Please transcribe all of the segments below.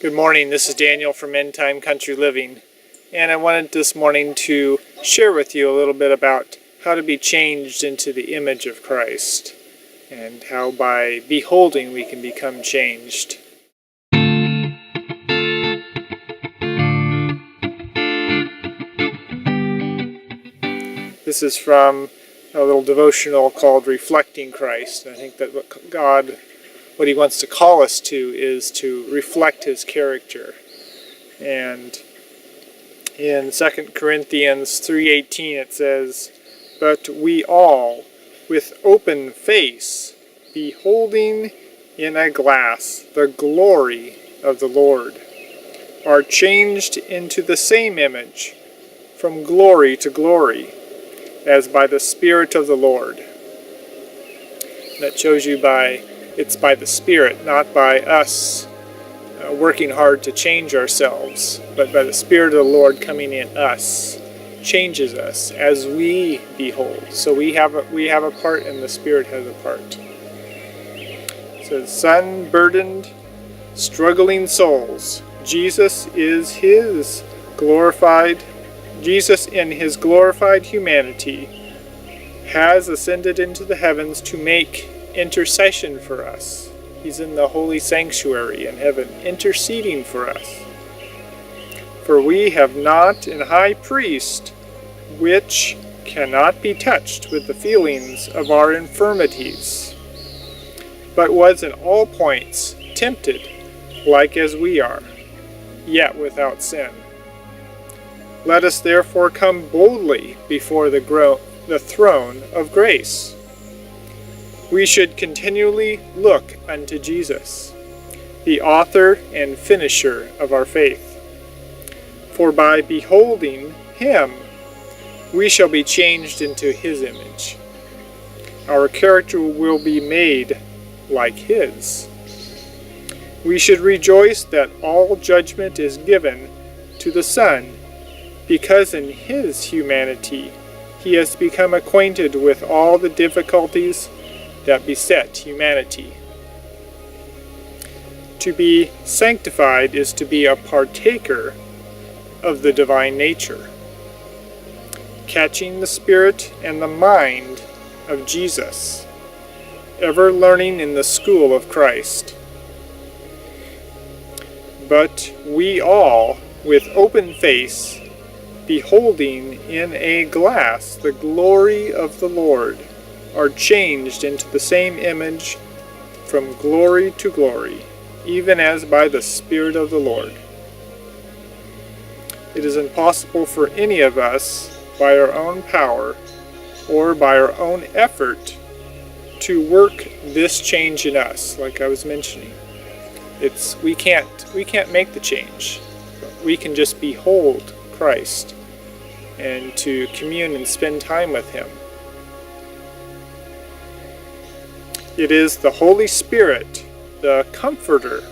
Good morning, this is Daniel from End Time Country Living, and I wanted this morning to share with you a little bit about how to be changed into the image of Christ, and how by beholding we can become changed. This is from a little devotional called Reflecting Christ. I think that what He wants to call us to is to reflect His character. And in 2 Corinthians 3:18 it says, "But we all, with open face, beholding in a glass the glory of the Lord, are changed into the same image, from glory to glory, as by the Spirit of the Lord." And that shows you it's by the Spirit, not by us working hard to change ourselves, but by the Spirit of the Lord coming in us, changes us as we behold. So we have a part, and the Spirit has a part. It says, "Sun-burdened, struggling souls, Jesus in His glorified humanity has ascended into the heavens to make intercession for us." He's in the holy sanctuary in heaven, interceding for us. "For we have not an high priest which cannot be touched with the feelings of our infirmities, but was in all points tempted, like as we are, yet without sin. Let us therefore come boldly before the throne of grace. We should continually look unto Jesus, the author and finisher of our faith. For by beholding Him, we shall be changed into His image. Our character will be made like His. We should rejoice that all judgment is given to the Son, because in His humanity He has become acquainted with all the difficulties that beset humanity. To be sanctified is to be a partaker of the divine nature, catching the spirit and the mind of Jesus, ever learning in the school of Christ. But we all, with open face, beholding in a glass the glory of the Lord, are changed into the same image from glory to glory, even as by the Spirit of the Lord." It is impossible for any of us, by our own power or by our own effort, to work this change in us, like I was mentioning. We can't make the change. We can just behold Christ and to commune and spend time with Him. It is the Holy Spirit, the Comforter.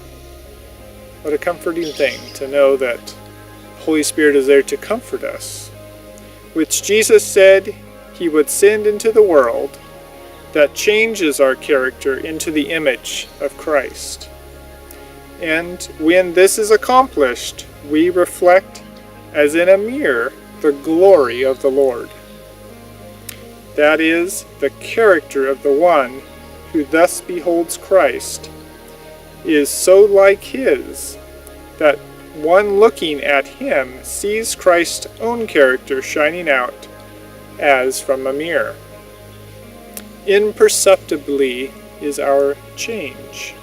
What a comforting thing to know that the Holy Spirit is there to comfort us, which Jesus said He would send into the world, that changes our character into the image of Christ. And when this is accomplished, we reflect as in a mirror the glory of the Lord. That is, the character of the one who thus beholds Christ is so like His that one looking at Him sees Christ's own character shining out as from a mirror. Imperceptibly is our change.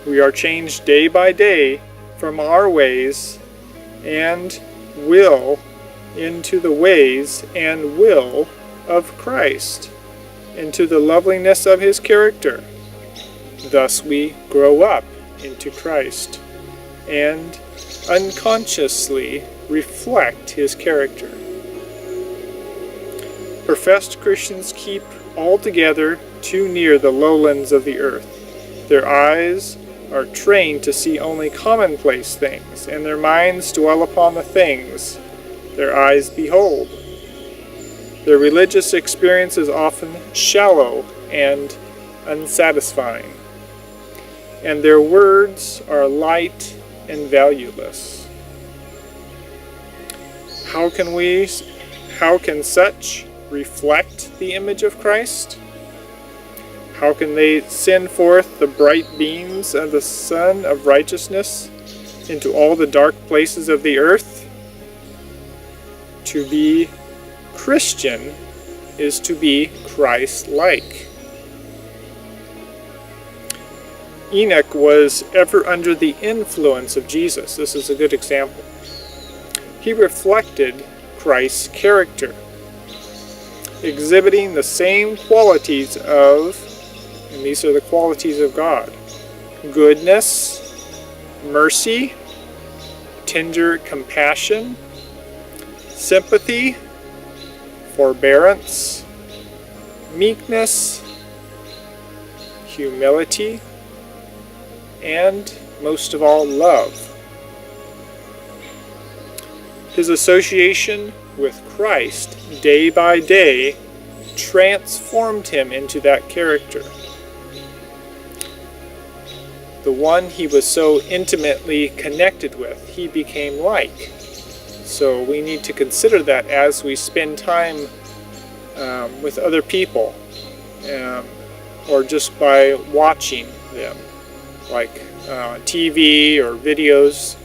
We are changed day by day from our ways and will into the ways and will of Christ, into the loveliness of His character. Thus we grow up into Christ and unconsciously reflect His character. Professed Christians keep altogether too near the lowlands of the earth. Their eyes are trained to see only commonplace things, and their minds dwell upon the things their eyes behold. Their religious experience is often shallow and unsatisfying. and their words are light and valueless. How can such reflect the image of Christ? How can they send forth the bright beams of the sun of righteousness into all the dark places of the earth? To be Christian is to be Christ-like. Enoch was ever under the influence of Jesus. This is a good example. He reflected Christ's character, exhibiting the same qualities of, and these are the qualities of God, goodness, mercy, tender compassion, sympathy, forbearance, meekness, humility, and most of all, love. His association with Christ day by day transformed him into that character. The one he was so intimately connected with, he became like. So we need to consider that as we spend time with other people, or just by watching them, like TV or videos.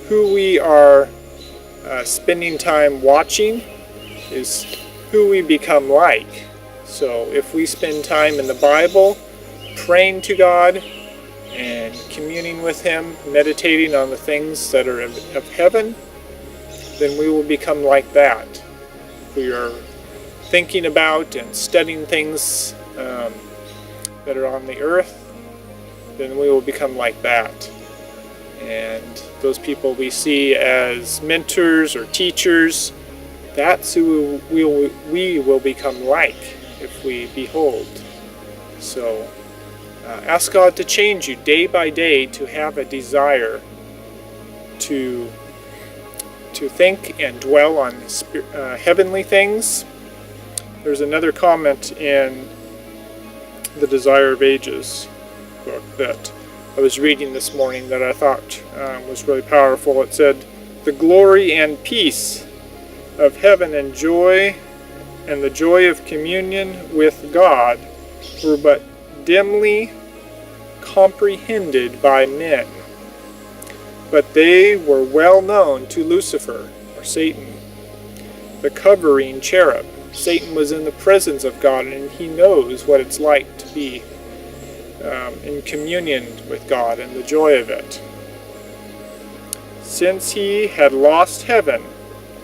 Who we are spending time watching is who we become like. So if we spend time in the Bible, praying to God and communing with Him, meditating on the things that are of heaven, then we will become like that. If we are thinking about and studying things that are on the earth, then we will become like that. And those people we see as mentors or teachers, that's who we will become like if we behold. So ask God to change you day by day to have a desire to think and dwell on heavenly things. There's another comment in the Desire of Ages book that I was reading this morning that I thought was really powerful. It said, "The glory and peace of heaven and the joy of communion with God were but dimly comprehended by men. But they were well known to Lucifer, or Satan, the covering cherub." Satan was in the presence of God, and he knows what it's like to be in communion with God and the joy of it. "Since he had lost heaven,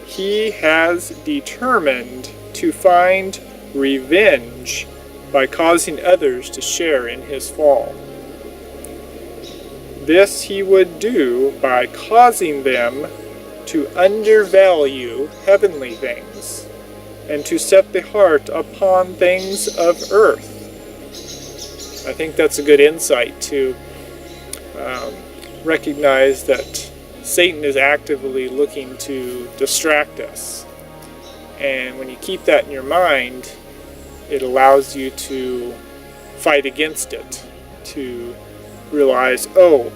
he has determined to find revenge by causing others to share in his fall. This he would do by causing them to undervalue heavenly things and to set the heart upon things of earth." I think that's a good insight to recognize that Satan is actively looking to distract us. And when you keep that in your mind, it allows you to fight against it, to realize, oh,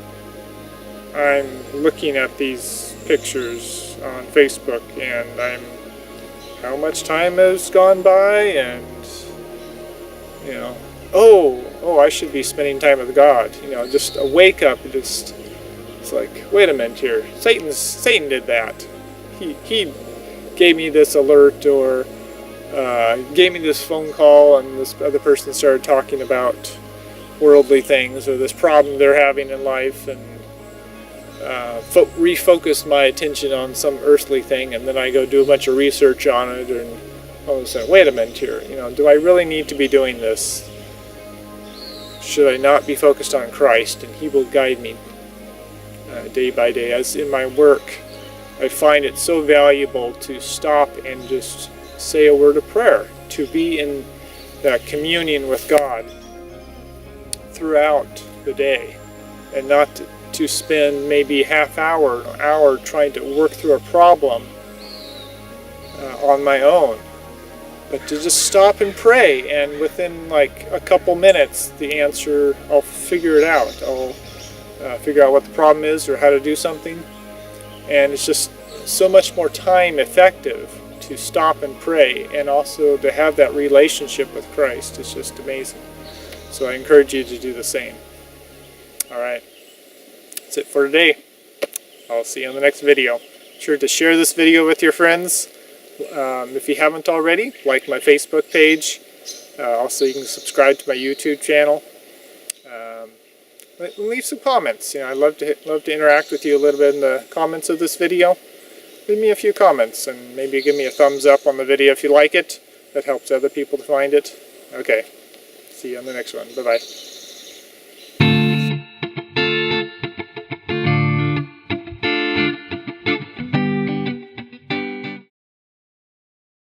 I'm looking at these pictures on Facebook and how much time has gone by, and oh, I should be spending time with God. Just a wake up. It's like, wait a minute here. Satan did that. He gave me this alert, or gave me this phone call, and this other person started talking about worldly things or this problem they're having in life, and refocused my attention on some earthly thing, and then I go do a bunch of research on it, and all of a sudden, wait a minute here. Do I really need to be doing this? Should I not be focused on Christ? And He will guide me day by day. As in my work, I find it so valuable to stop and just say a word of prayer, to be in that communion with God throughout the day, and not to spend maybe half hour, an hour trying to work through a problem on my own. But to just stop and pray, and within like a couple minutes, the answer, I'll figure it out. I'll figure out what the problem is or how to do something. And it's just so much more time effective to stop and pray, and also to have that relationship with Christ. It's just amazing. So I encourage you to do the same. Alright, that's it for today. I'll see you in the next video. Be sure to share this video with your friends. If you haven't already, like my Facebook page. Also, you can subscribe to my YouTube channel. Leave some comments. I'd love to interact with you a little bit in the comments of this video. Leave me a few comments, and maybe give me a thumbs up on the video if you like it. That helps other people to find it. Okay. See you on the next one. Bye-bye.